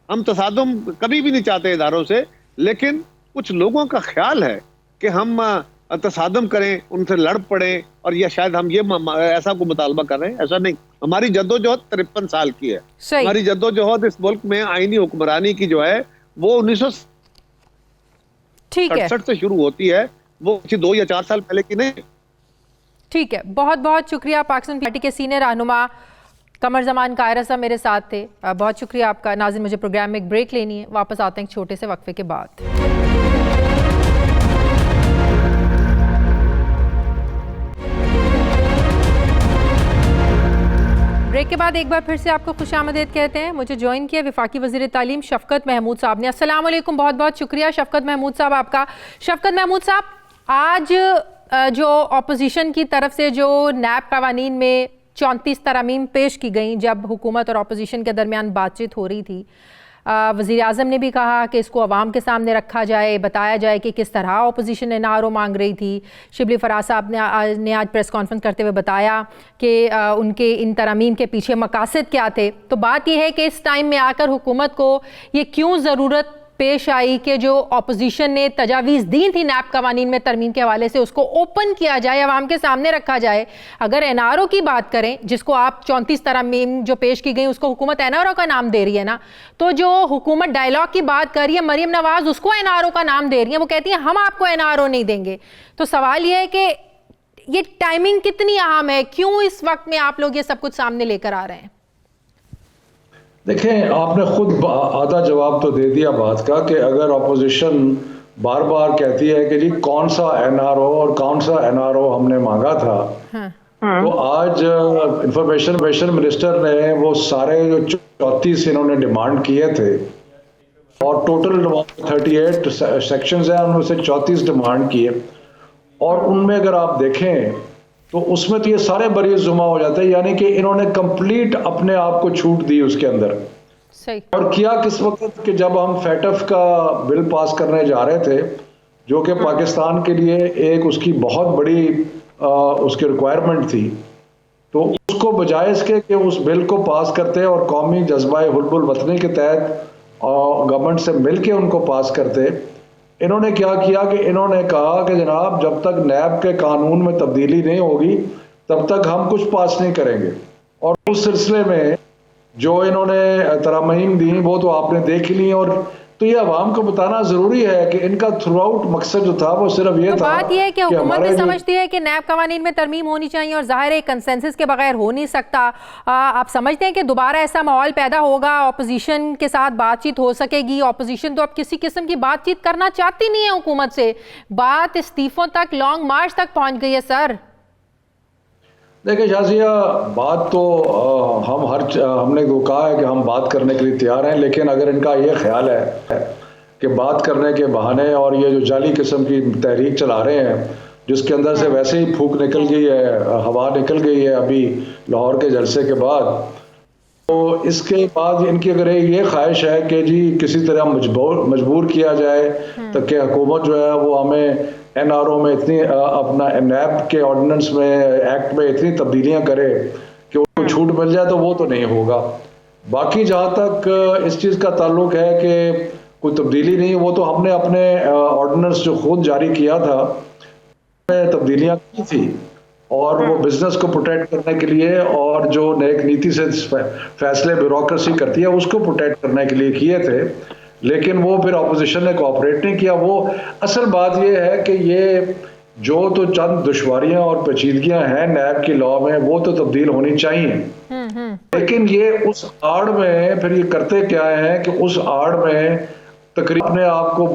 हम तसादुम कभी भी नहीं चाहते इदारों से, लेकिन कुछ लोगों का ख्याल है कि हम तसादम करें, उनसे लड़ पड़े, और या शायद हम ये ऐसा को मुतालबा कर रहे हैं। ऐसा नहीं, हमारी जद्दोजहद 53 साल की है। हमारी जद्दोजहद इस मुल्क में आईनी हुक्मरानी की जो है वो 1967 से शुरू होती है, वो 2 या 4 साल पहले की नहीं। ठीक है, बहुत बहुत शुक्रिया। पाकिस्तान पार्टी के सीनियर रहनुमा कमर जमान कायरा साहब मेरे साथ थे, बहुत शुक्रिया आपका। नाज़रीन, मुझे प्रोग्राम में एक ब्रेक लेनी है, वापस आते हैं एक छोटे से वक्फे के बाद। ब्रेक के बाद एक बार फिर से आपको खुशामदीद कहते हैं। मुझे ज्वाइन किया वफाकी वज़ीर तालीम शफ़क़त महमूद साहब ने। अस्सलाम वालेकुम, बहुत बहुत शुक्रिया शफ़क़त महमूद साहब आपका। शफ़क़त महमूद साहब, आज जो अपोजिशन की तरफ से जो नैब कवानीन में 34 तरमीम पेश की गई, जब हुकूमत और अपोजिशन के दरमियान बातचीत हो रही थी, वज़ीर आज़म ने भी कहा कि इसको अवाम के सामने रखा जाए, बताया जाए कि किस तरह अपोजिशन ने नारो मांग रही थी। शिबली फराज साहब ने आज प्रेस कॉन्फ्रेंस करते हुए बताया कि उनके इन तरमीम के पीछे मकासद क्या थे। तो बात यह है कि इस टाइम में आकर हुकूमत को ये क्यों ज़रूरत पेश आई कि जो ऑपोजिशन ने तजावीज़ दी थी नैब कवानीन में तरमीम के हवाले से, उसको ओपन किया जाए, आवाम के सामने रखा जाए। अगर एनआरओ की बात करें, जिसको आप 34 तरमीम जो पेश की गई उसको हुकूमत एनआरओ का नाम दे रही है ना, तो जो हुकूमत डायलॉग की बात कर रही है, मरीम नवाज उसको एनआरओ का नाम दे रही है। वो कहती है हम आपको एनआरओ नहीं देंगे। तो सवाल ये है कि ये टाइमिंग कितनी अहम है, क्यों इस वक्त में आप लोग ये सब कुछ सामने लेकर आ रहे हैं? देखें, आपने खुद आधा जवाब तो दे दिया बात का कि अगर अपोजिशन बार बार कहती है कि जी कौन सा एनआरओ हमने मांगा था, तो आज इंफॉर्मेशन मिनिस्टर ने वो सारे जो 34 इन्होंने डिमांड किए थे, और टोटल 38 सेक्शंस हैं, उनमें से 34 डिमांड किए, और उनमें अगर आप देखें तो उसमें तो ये सारे बरी जुमा हो जाते हैं। यानी कि इन्होंने कंप्लीट अपने आप को छूट दी उसके अंदर। सही। और किया किस वक्त कि जब हम फैटफ का बिल पास करने जा रहे थे, जो कि पाकिस्तान के लिए एक उसकी बहुत बड़ी उसकी रिक्वायरमेंट थी, तो उसको बजाय इसके कि उस बिल को पास करते और कौमी जज्बा हुब्बुल वतनी के तहत गवर्नमेंट से मिल के उनको पास करते, इन्होंने क्या किया कि इन्होंने कहा कि जनाब जब तक नैब के कानून में तब्दीली नहीं होगी तब तक हम कुछ पास नहीं करेंगे। और उस सिलसिले में जो इन्होंने तरमीम दी वो तो आपने देख ही ली, और तो ये अवाम को बताना जरूरी है कि इनका थ्रू आउट मकसद जो था वो सिर्फ ये था। बात ये है कि हुकूमत भी समझती है कि नैब कवानीन में तरमीम होनी चाहिए, और जाहिर है कंसेंसस के बगैर हो नहीं सकता। आप समझते हैं कि दोबारा ऐसा माहौल पैदा होगा, ऑपोजिशन के साथ बातचीत हो सकेगी? ऑपोजिशन तो अब किसी किस्म की बातचीत करना चाहती नहीं है हुकूमत से, बात इस्तीफों तक, लॉन्ग मार्च तक पहुंच गई है। सर देखिए शाजिया, बात तो हमने तो कहा है कि हम बात करने के लिए तैयार हैं, लेकिन अगर इनका ये ख्याल है कि बात करने के बहाने और ये जो जाली किस्म की तहरीक चला रहे हैं, जिसके अंदर से वैसे ही फूंक निकल गई है, हवा निकल गई है अभी लाहौर के जलसे के बाद, तो इसके बाद इनकी अगर ये ख्वाहिश है कि जी किसी तरह मजबूर किया जाए ताकि हुकूमत जो है वो हमें एनआरओ में इतनी अपना नैब के ऑर्डिनेंस में, एक्ट में इतनी तब्दीलियां करे कि उनको छूट मिल जाए, तो वो तो नहीं होगा। बाकी जहाँ तक इस चीज़ का ताल्लुक है कि कोई तब्दीली नहीं, वो तो हमने अपने ऑर्डिनेंस जो खुद जारी किया था तब्दीलियां की थी, और वो बिजनेस को प्रोटेक्ट करने के लिए और जो नेक नीति से फैसले ब्यूरोक्रेसी करती है उसको प्रोटेक्ट करने के लिए किए थे, लेकिन वो फिर ऑपोजिशन ने कोऑपरेट नहीं किया। वो असल बात ये है कि ये जो तो चंद दुश्वारियां और पेचीदगियां हैं नैब की लॉ में, वो तो तब्दील होनी चाहिए, लेकिन ये उस आड़ में फिर ये करते क्या है कि उस आड़ में तकरीबन अपने आप को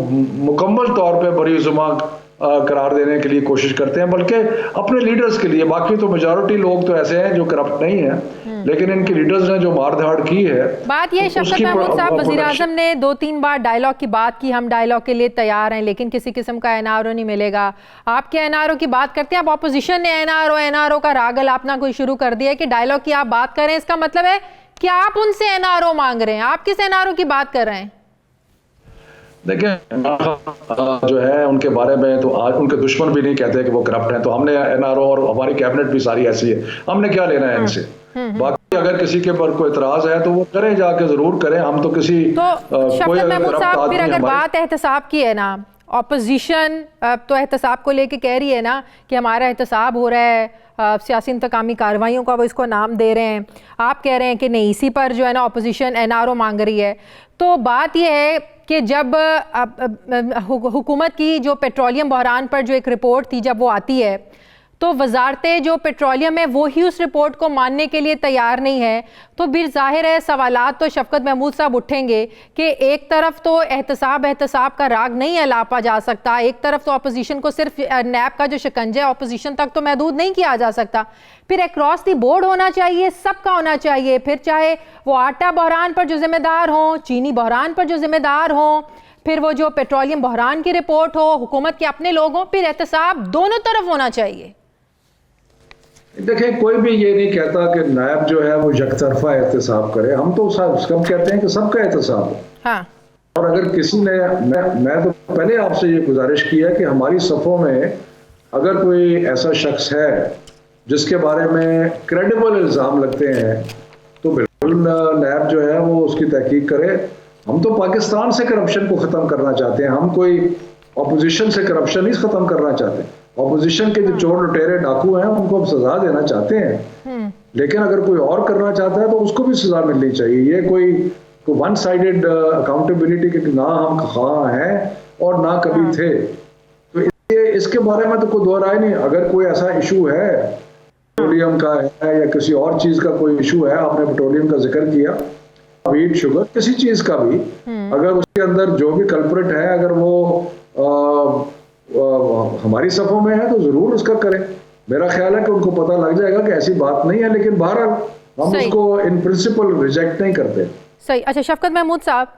मुकम्मल तौर पे बरी जुमा करार देने के लिए कोशिश करते हैं, बल्कि अपने लीडर्स के लिए। बाकी तो मेजॉरिटी लोग तो ऐसे हैं जो करप्ट नहीं है, लेकिन इनके लीडर्स ने जो मारधाड़ की है। बात ये शफकत महमूद साहब, वज़ीर आज़म ने 2-3 बार डायलॉग की बात की, हम डायलॉग के लिए तैयार हैं, लेकिन किसी किस्म का एनआरओ नहीं मिलेगा। आपके एनआरओ की बात करते हैं, अब ऑपोजिशन ने एनआरओ का रागल अपना कोई शुरू कर दिया है कि डायलॉग की आप बात करें, इसका मतलब है कि आप उनसे एनआरओ मांग रहे हैं। आप किस एनआरओ की बात कर रहे हैं? देखिए जो है उनके बारे में तो आज उनके दुश्मन भी नहीं कहते कि वो करप्ट हैं, तो हमने एनआरओ और हमारी कैबिनेट भी सारी ऐसी है, हमने क्या लेना है इनसे। बाकी अगर किसी के ऊपर कोई इतराज है तो वो करें, जाके जरूर करें, हम तो किसी शफकत महमूद साहब, फिर अगर बात एहतसाब की है ना, ऑपोजिशन तो एहतसाब को लेके कह रही है ना कि हमारा एहतसाब हो रहा है, सियासी इंतकामी कार्रवाइयों का वो इसको नाम दे रहे हैं, आप कह रहे हैं कि नहीं, इसी पर जो है ना ऑपोजिशन एनआरओ मांग रही है। तो बात यह है कि जब हुकूमत की जो पेट्रोलियम बहरान पर जो एक रिपोर्ट थी, जब वो आती है तो वजारतें जो पेट्रोलियम है वो ही उस रिपोर्ट को मानने के लिए तैयार नहीं है, तो फिर जाहिर है सवालात तो शफकत महमूद साहब उठेंगे कि एक तरफ तो एहतसाब का राग नहीं अलापा जा सकता, एक तरफ तो अपोजिशन को सिर्फ नैब का जो शिकंजा है अपोजिशन तक तो महदूद नहीं किया जा सकता, फिर अक्रॉस दी बोर्ड होना चाहिए, सबका होना चाहिए, फिर चाहे वो आटा बहरान पर जो जिम्मेदार हों, चीनी बहरान पर जो जिम्मेदार हों, फिर वो जो पेट्रोलियम बहरान की रिपोर्ट हो, हुकूमत के अपने लोग हों, फिर एहतसाब दोनों तरफ होना चाहिए। देखिए, कोई भी ये नहीं कहता कि नायब जो है वो यकतरफा एहतसाब करे, हम तो सब कहते हैं कि सबका एहतसाब हो। हाँ। और अगर किसी ने, मैं तो पहले आपसे ये गुजारिश की है कि हमारी सफ़ों में अगर कोई ऐसा शख्स है जिसके बारे में क्रेडिबल इल्ज़ाम लगते हैं तो बिल्कुल नायब जो है वो उसकी तहकीक करे हम तो पाकिस्तान से करप्शन को ख़त्म करना चाहते हैं, हम कोई ऑपोजिशन से करप्शन नहीं ख़त्म करना चाहते। ऑपोजिशन के जो चोर लुटेरे डाकू हैं उनको हम सजा देना चाहते हैं, लेकिन अगर कोई और करना चाहता है तो उसको भी सजा मिलनी चाहिए। ये कोई वन साइडेड अकाउंटेबिलिटी के ना हम कहाँ हैं और ना कभी थे, तो इसके बारे में तो कोई दो राय नहीं। अगर कोई ऐसा इशू है पेट्रोलियम का है या किसी और चीज का कोई इशू है, आपने पेट्रोलियम का जिक्र किया, व्हीट, शुगर, किसी चीज का भी, अगर उसके अंदर जो भी कल्प्रिट है अगर वो हमारी सफों में है तो जरूर उसका करें। मेरा ख्याल है कि उनको पता लग जाएगा कि ऐसी बात नहीं है, लेकिन बहरहाल हम उसको इन प्रिंसिपल रिजेक्ट नहीं करते। सही। अच्छा शफकत महमूद साहब,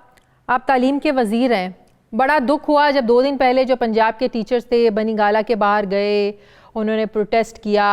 आप तालीम के वजीर हैं, बड़ा दुख हुआ जब 2 दिन पहले जो पंजाब के टीचर्स थे बनीगाला के बाहर गए, उन्होंने प्रोटेस्ट किया,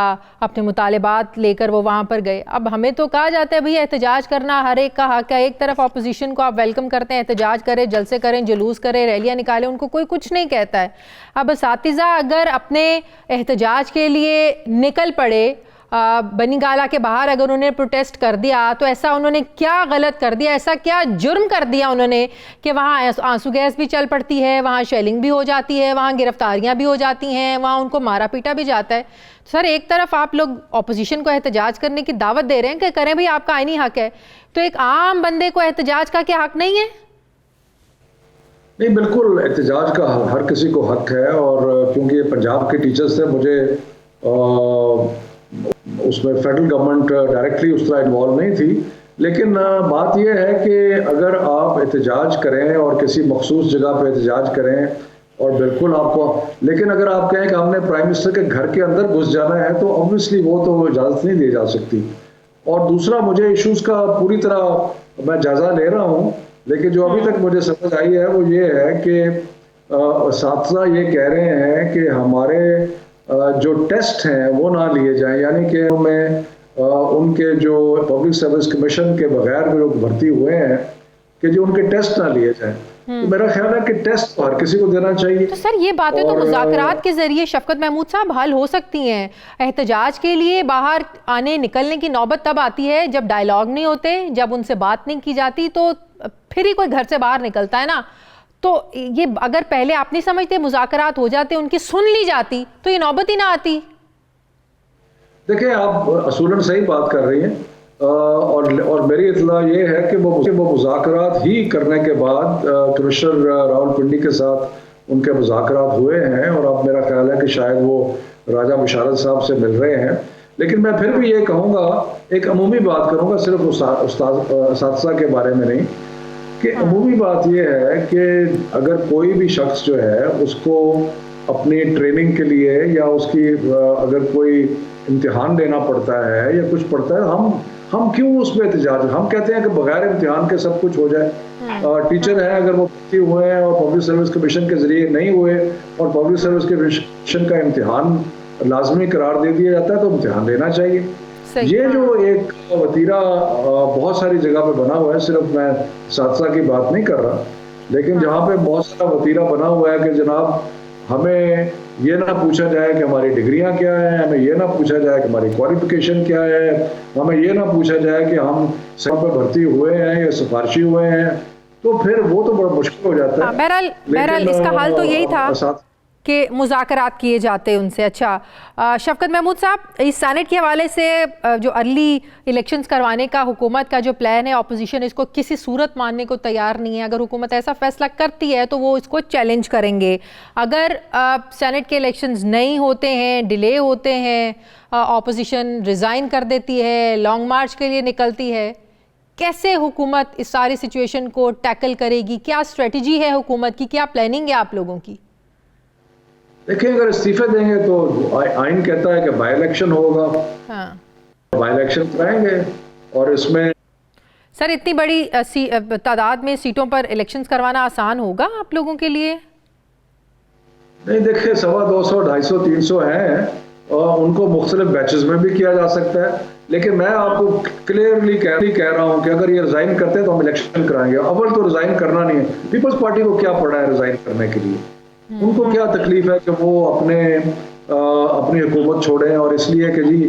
अपने मुतालिबात लेकर वो वहाँ पर गए। अब हमें तो कहा जाता है भैया एहतजाज करना हर एक का हक है, एक तरफ अपोजिशन को आप वेलकम करते हैं, एहतजाज करें, जलसे करें, जुलूस करें, रैलियाँ निकालें, उनको कोई कुछ नहीं कहता है। अब असातिज़ा अगर अपने एहतजाज के लिए निकल पड़े, बनीगाला के बाहर अगर उन्होंने प्रोटेस्ट कर दिया, तो ऐसा उन्होंने क्या गलत कर दिया, ऐसा क्या जुर्म कर दिया उन्होंने कि वहाँ आंसू गैस भी चल पड़ती है, वहाँ शेलिंग भी हो जाती है, वहाँ गिरफ्तारियाँ भी हो जाती हैं, वहाँ उनको मारा पीटा भी जाता है। सर एक तरफ आप लोग अपोजिशन को एहतजाज करने की दावत दे रहे हैं कि करें भाई, आपका आईनी हक है, तो एक आम बंदे को एहतजाज का क्या हक नहीं है? नहीं, बिल्कुल एहतजाज का हर किसी को हक है, और क्योंकि पंजाब के टीचर्स थे, मुझे उसमें फेडरल गवर्नमेंट डायरेक्टली उस तरह इन्वॉल्व नहीं थी, लेकिन बात यह है कि अगर आप एहतजाज करें और किसी मखसूस जगह पे एहतजाज करें, और बिल्कुल आपको, लेकिन अगर आप कहें कि हमने प्राइम मिनिस्टर के घर के अंदर घुस जाना है तो ऑब्वियसली वो तो इजाज़त नहीं दी जा सकती। और दूसरा, मुझे इश्यूज़ का पूरी तरह मैं जायज़ा ले रहा हूँ, लेकिन जो अभी तक मुझे समझ आई है वो ये है कि साथी ये कह रहे हैं कि हमारे जो टेस्ट हैं वो ना लिए जाएं, यानी कि हमें उनके जो पब्लिक सर्विस कमीशन के बगैर जो लोग भर्ती हुए हैं कि जो उनके टेस्ट ना लिए जाएं। तो मेरा ख्याल है कि टेस्ट हर किसी को देना चाहिए। तो सर ये बातें तो मुज़ाकरात के जरिए शफकत महमूद साहब हल हो सकती हैं। एहतजाज के लिए बाहर आने निकलने की नौबत तब आती है जब डायलॉग नहीं होते, जब उनसे बात नहीं की जाती, तो फिर ही कोई घर से बाहर निकलता है ना। तो ये अगर पहले आप नहीं समझते, मुज़ाकरात हो जाते, उनकी सुन ली जाती, तो ये नौबत ही ना आती। देखिए, आप असूलन सही बात कर रही हैं, और मेरी इत्तला ये है कि वो मुज़ाकरात ही करने के बाद कमिश्नर रावलपिंडी के साथ उनके मुज़ाकरात हुए हैं, और अब मेरा ख्याल है कि शायद वो राजा मुशारफ साहब से मिल रहे हैं। लेकिन मैं फिर भी ये कहूँगा, एक अमूमी बात करूँगा, सिर्फ उस्ताद के बारे में नहीं, कि अमूमी बात यह है कि अगर कोई भी शख्स जो है उसको अपनी ट्रेनिंग के लिए या उसकी अगर कोई इम्तिहान देना पड़ता है या कुछ पड़ता है, हम क्यों उस पर एहतजाज, हम कहते हैं कि बगैर इम्तिहान के सब कुछ हो जाए। टीचर हैं, अगर वो भर्ती हुए हैं और पब्लिक सर्विस कमीशन के जरिए नहीं हुए और पब्लिक सर्विस कमीशन का इम्तिहान लाजमी करार दे दिया जाता है तो इम्तिहान देना चाहिए। ये जो एक वतीरा बहुत सारी जगह पे बना हुआ है, सिर्फ मैं सादसा की बात नहीं कर रहा, लेकिन जहाँ पे बहुत सारा वतीरा बना हुआ है कि जनाब हमें ये ना पूछा जाए कि हमारी डिग्रियां क्या है, हमें ये ना पूछा जाए कि हमारी क्वालिफिकेशन क्या है, हमें ये ना पूछा जाए कि हम सब पे भर्ती हुए हैं या सिफारिशी हुए हैं, तो फिर वो तो बड़ा मुश्किल हो जाता है। बहरहाल इसका हल तो यही था कि मुज़ाकरात किए जाते उनसे। अच्छा शफकत महमूद साहब, इस सेनेट के हवाले से जो अर्ली इलेक्शंस करवाने का हुकूमत का जो प्लान है, अपोजिशन इसको किसी सूरत मानने को तैयार नहीं है। अगर हुकूमत ऐसा फैसला करती है तो वो इसको चैलेंज करेंगे। अगर सेनेट के इलेक्शंस नहीं होते हैं, डिले होते हैं, अपोजिशन रिज़ाइन कर देती है, लॉन्ग मार्च के लिए निकलती है, कैसे हुकूमत इस सारी सिचुएशन को टैकल करेगी? क्या स्ट्रेटजी है हुकूमत की, क्या प्लानिंग है आप लोगों की? देखिए, अगर इस्तीफे देंगे तो आइन कहता है कि बाई इलेक्शन होगा। हाँ। बाई इलेक्शन कराएंगे, और इसमें सर इतनी बड़ी तादाद में सीटों पर इलेक्शंस करवाना आसान होगा आप लोगों के लिए? नहीं, देखिए 250, 250, 300 हैं, और उनको मुख्तलिफ बैचेस में भी किया जा सकता है। लेकिन मैं आपको क्लियरली कह रहा हूँ कि अगर ये रिजाइन करते हैं तो हम इलेक्शन कराएंगे। अव्वल तो रिजाइन करना नहीं है, पीपल्स पार्टी को क्या पड़ा है रिजाइन करने के लिए? उनको क्या तकलीफ है कि वो अपनी हुकूमत छोड़ें, और इसलिए कि जी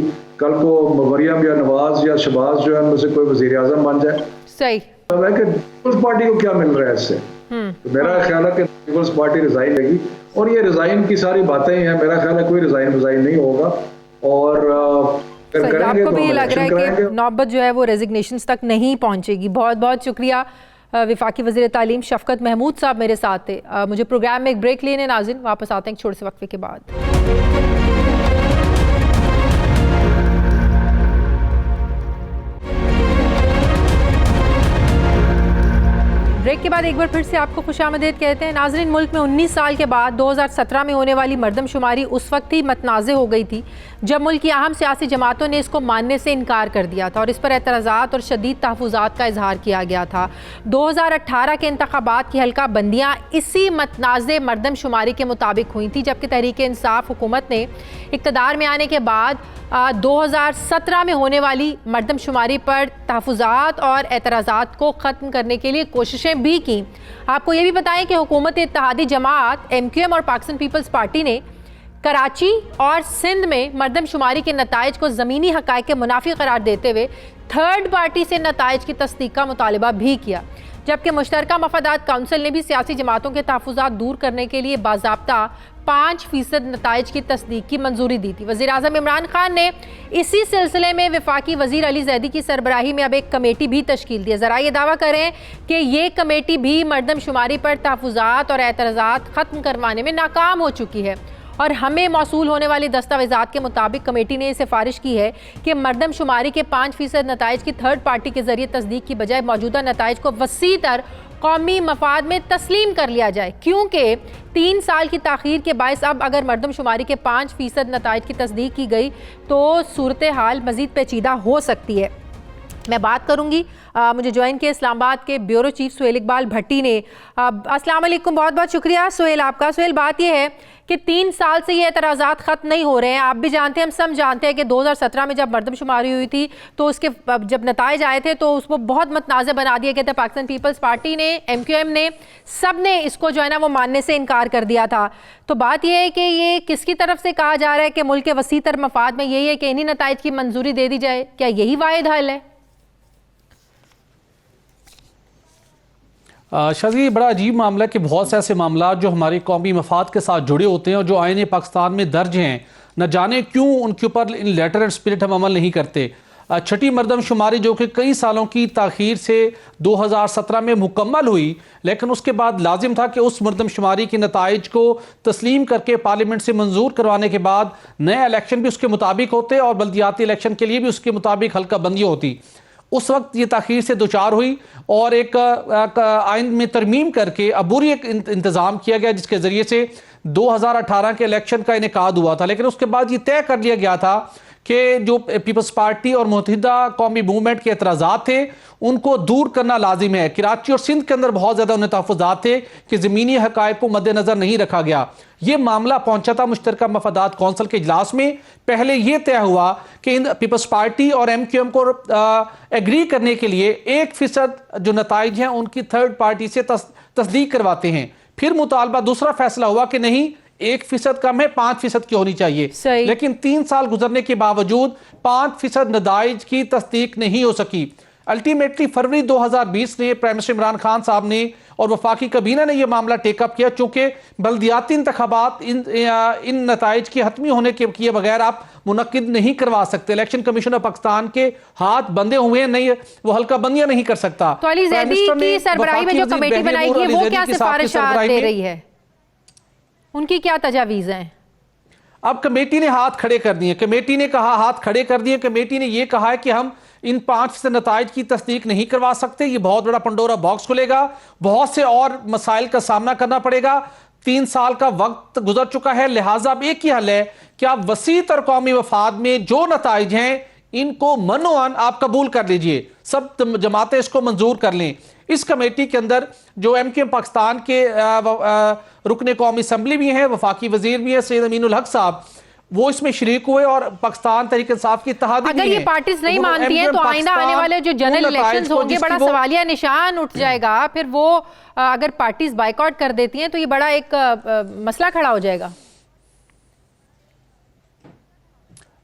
कल को मरियम या नवाज या शहबाज जो है उनमें से कोई वजीर आज़म बन जाए। सही। है कि पीपल्स पार्टी को क्या मिल रहा है इससे। तो मेरा ख्याल है कि पीपल्स पार्टी रिजाइन लेगी और ये रिजाइन की सारी बातें ही हैं। मेरा ख्याल है कोई रिजाइन नहीं होगा और आपको भी ये लग रहा है कि नौबत जो है वो रेजिग्नेशंस तक नहीं पहुंचेगी। बहुत बहुत शुक्रिया वफाकी वज़ीर तालीम शफकत महमूद साहब मेरे साथ थे। मुझे प्रोग्राम में एक ब्रेक लेने नाज़रीन, वापस आते हैं एक छोटे से वक्फे के बाद। ब्रेक के बाद एक बार फिर से आपको खुशामदीद कहते हैं। नाज़रीन, मुल्क में 19 साल के बाद 2017 में होने वाली मरदमशुमारी उस वक्त ही मतनाज़े हो गई थी जब मुल्क की अहम सियासी जमातों ने इसको मानने से इनकार कर दिया था और इस पर एतराज़ात और शदीद तहफ़्फ़ुज़ात का इजहार किया गया था। 2018 के इंतखाबात की हल्का बंदियाँ इसी मतनाज़े मरदमशुमारी के मुताबिक हुई थी, जबकि तहरीक इंसाफ हुकूमत ने इक़्तिदार में आने के बाद 2017 में होने वाली मरदमशुमारी पर तहफ़्फ़ुज़ात और एतराज़ात को ख़त्म करने के लिए कोशिशें भी की। आपको ये भी बताएं कि हुकूमत इत्तेहादी जमात MQM और पाकिस्तान पीपल्स पार्टी ने कराची और सिंध में मरदमशुमारी के नताइज को ज़मीनी हक़ाइक़ के मुनाफी करार देते हुए थर्ड पार्टी से नताइज की तस्दीक का मुतालबा भी किया, जबकि मुश्तरका मफादात काउंसिल ने भी सियासी जमातों के तहफ़्फ़ुज़ात दूर करने के लिए बाज़ाब्ता 5% नताइज की तस्दीक की मंजूरी दी थी। वज़ीर आज़म इमरान खान ने इसी सिलसिले में वफाकी वज़ीर अली ज़ैदी की सरबराही में अब एक कमेटी भी तश्कील दी है। ज़रा ये दावा करें कि ये कमेटी भी मरदमशुमारी पर तहफ़्फ़ुज़ात और एतराज़ात ख़त्म करवाने में नाकाम हो चुकी है और हमें मौसूल होने वाली दस्तावेज़ात के मुताबिक कमेटी ने सिफारिश की है कि मरदमशुमारी के 5% नताइज की थर्ड पार्टी के ज़रिए तस्दीक की बजाय मौजूदा नताइज को वसी तर कौमी मफाद में तस्लीम कर लिया जाए, क्योंकि 3 साल की ताख़ीर के बायस अब अगर मरदमशुमारी के 5% नताइज की तस्दीक की गई तो सूरत हाल मज़ीद पेचीदा हो सकती है। मैं बात करूंगी, मुझे ज्वाइन किया इस्लामाबाद के ब्यूरो चीफ सुहेल इकबाल भट्टी ने। अस्सलाम वालेकुम, बहुत बहुत शुक्रिया सुहेल आपका। सुहेल, बात यह है कि 3 साल से ये एतराज़ात ख़त्म नहीं हो रहे हैं। आप भी जानते हैं, हम सब जानते हैं कि 2017 में जब मरदमशुमारी हुई थी तो उसके जब नताइज आए थे तो उसको बहुत मतनाज़े बना दिए गए थे। पाकिस्तान पीपल्स पार्टी ने, MQM ने, सब ने इसको जो है ना वो मानने से इनकार कर दिया था। तो बात यह है कि ये किसकी तरफ से कहा जा रहा है कि मुल्क के वसी तर मफाद में यही है कि इन्हीं नताइज की मंजूरी दे दी जाए? क्या यही वाहिद हल है? शाज़ी, बड़ा अजीब मामला है कि बहुत से ऐसे मामला जो हमारे कौमी मफाद के साथ जुड़े होते हैं और जो आईन पाकिस्तान में दर्ज हैं, न जाने क्यों उनके ऊपर इन लेटर एंड स्पिरिट हम अमल नहीं करते। छठी मरदमशुमारी जो कि कई सालों की ताख़ीर से 2017 में मुकम्मल हुई, लेकिन उसके बाद लाजिम था कि उस मरदमशुमारी के नताइज को तस्लीम करके पार्लियामेंट से मंजूर करवाने के बाद नए इलेक्शन भी उसके मुताबिक होते और बल्दियाती इलेक्शन के लिए भी उसके मुताबिक हल्का बंदी होती। उस वक्त ये ताख़ीर से दुचार हुई और एक आइन में तरमीम करके अबूरी एक इंतज़ाम किया गया जिसके ज़रिए से 2018 के इलेक्शन का इनेकाद हुआ था। लेकिन उसके बाद ये तय कर लिया गया था कि जो पीपल्स पार्टी और मुत्तहिदा कौमी मूवमेंट के एतराज़ात थे उनको दूर करना लाजिम है। कराची और सिंध के अंदर बहुत ज़्यादा उन्हें तहफ़्फ़ुज़ात थे कि ज़मीनी हक़ाइक़ को मद्देनज़र नहीं रखा गया। ये मामला पहुंचा था मुश्तरका मफादात कौंसिल के इजलास में। पहले ये तय हुआ कि पीपल्स पार्टी और MQM को एग्री करने के लिए 1% जो नताइज हैं उनकी थर्ड पार्टी से तस्दीक करवाते हैं। फिर मुतालबा दूसरा फैसला हुआ कि नहीं, 1% कम है, 5% की होनी चाहिए। लेकिन 3 साल गुजरने के बावजूद 5% नताइज की तस्दीक नहीं हो सकी। अल्टीमेटली फरवरी 2020 में प्राइम मिनिस्टर इमरान खान साहब ने और वफाकी kabina ने यह मामला टेकअप किया, चूंकि बल्दियाती इंतखाबात इन नताइज के हतमी होने के किए बगैर आप मुनक्किद नहीं करवा सकते। इलेक्शन कमीशन ऑफ पाकिस्तान के हाथ बंधे हुए हैं, नहीं वो हल्का बंदियां नहीं कर सकता। तो अली ज़ैदी की सरबराही में जो कमेटी बनाई गई है वो क्या सिफारिशात दे रही है, उनकी क्या तजावीज़ हैं? अब कमेटी ने हाथ खड़े कर दिए। कमेटी ने कहा, हाथ खड़े कर दिए। कमेटी ने यह कहा है कि हम इन 5% नताइज की तस्दीक नहीं करवा सकते। ये बहुत बड़ा पंडोरा बॉक्स खुलेगा, बहुत से और मसाइल का सामना करना पड़ेगा। 3 साल का वक्त गुजर चुका है, लिहाजा अब एक ही हल है कि आप वसी तर कौमी वफाद में जो नताइज हैं इनको मनोअन आप कबूल कर लीजिए, सब जमातें इसको मंजूर कर लें। इस कमेटी के अंदर जो MQM पाकिस्तान के रुकने कौमी असम्बली भी हैं, वफाकी वजीर भी हैं सैयद अमीनुल हक साहब, वो इसमें शरीक हुए और पाकिस्तान तहरीक इंसाफ की इत्तेहादी अगर ये पार्टीज नहीं मानती हैं तो आइंदा आने वाले जो जनरल इलेक्शंस होंगे बड़ा सवालिया निशान उठ जाएगा। फिर वो अगर पार्टीज बाइकआउट कर देती हैं तो ये बड़ा एक मसला खड़ा हो जाएगा।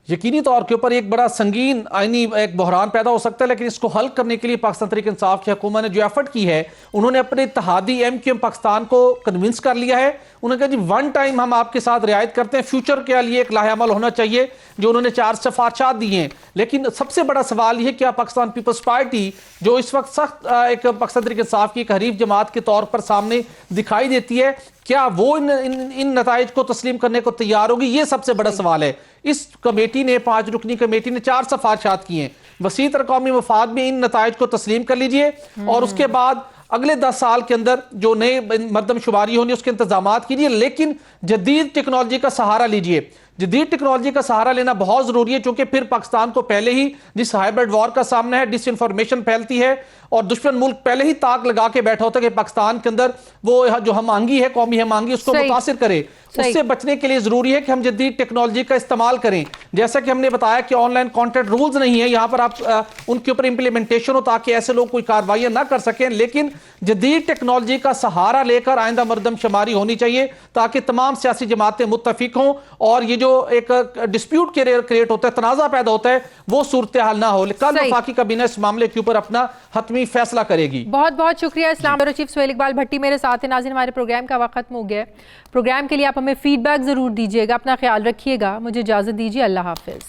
यकीनी तौर के ऊपर एक बड़ा संगीन आईनी एक बहरान पैदा हो सकता है, लेकिन इसको हल करने के लिए पाकिस्तान तहरीक इंसाफ की हुकूमत ने जो एफर्ट की है, उन्होंने अपने इत्तेहादी MQM पाकिस्तान को कन्विंस कर लिया है। उन्होंने कहा जी वन टाइम हम आपके साथ रियायत करते हैं, फ्यूचर के लिए एक लाहेअमल होना चाहिए, जो उन्होंने 4 सिफारिशात दी हैं। लेकिन सबसे बड़ा सवाल यह क्या पाकिस्तान पीपल्स पार्टी जो इस वक्त सख्त एक पाकिस्तान तहरीक इंसाफ की एक हरीफ जमात के तौर पर सामने दिखाई देती है, क्या वो इन नताइज को तस्लीम करने को तैयार होगी? ये सबसे बड़ा सवाल है। इस कमेटी ने 5 रुकनी कमेटी ने 4 सिफारिशात की हैं। वसी तर कौमी मफाद में इन नताइज को तस्लीम कर लीजिए और उसके बाद अगले 10 साल के अंदर जो नए मरदमशुमारी होनी उसके इंतजाम कीजिए, लेकिन जदीद टेक्नोलॉजी का सहारा लीजिए। जदीद टेक्नोलॉजी का सहारा लेना बहुत जरूरी है, क्योंकि फिर पाकिस्तान को पहले ही जिस हाइब्रिड वॉर का सामना है, डिसइंफॉर्मेशन फैलती है और दुश्मन मुल्क पहले ही ताक लगा के बैठा होता है कि पाकिस्तान के अंदर वो जो हम आंगी है, कौमी हम आंगी, उसको मुतासिर करे। उससे बचने के लिए जरूरी है कि हम जदीद टेक्नोलॉजी का इस्तेमाल करें। जैसा कि हमने बताया कि ऑनलाइन कंटेंट रूल्स नहीं है, यहां पर आप उनके ऊपर इंप्लीमेंटेशन हो ताकि ऐसे लोग कोई कार्रवाइयां ना कर सकें, लेकिन जदीद टेक्नोलॉजी का सहारा लेकर आइंदा मरदमशुमारी होनी चाहिए ताकि तमाम सियासी जमातें मुत्तफिक हों और ये जो एक डिस्प्यूट क्रिएट होता है, तनाज़ा पैदा होता है, वो सूरत हाल ना हो। कल वफाकी काबीना इस मामले के ऊपर अपना हतमी फैसला करेगी। बहुत बहुत शुक्रिया। इस्लाम ब्यूरो चीफ सुहेल इकबाल भट्टी मेरे साथ हैं। नाज़रीन, हमारे प्रोग्राम का वक्त खत्म हो गया है। प्रोग्राम के लिए आप हमें फीडबैक जरूर दीजिएगा। अपना ख्याल रखिएगा। मुझे इजाजत दीजिए। अल्लाह हाफिज।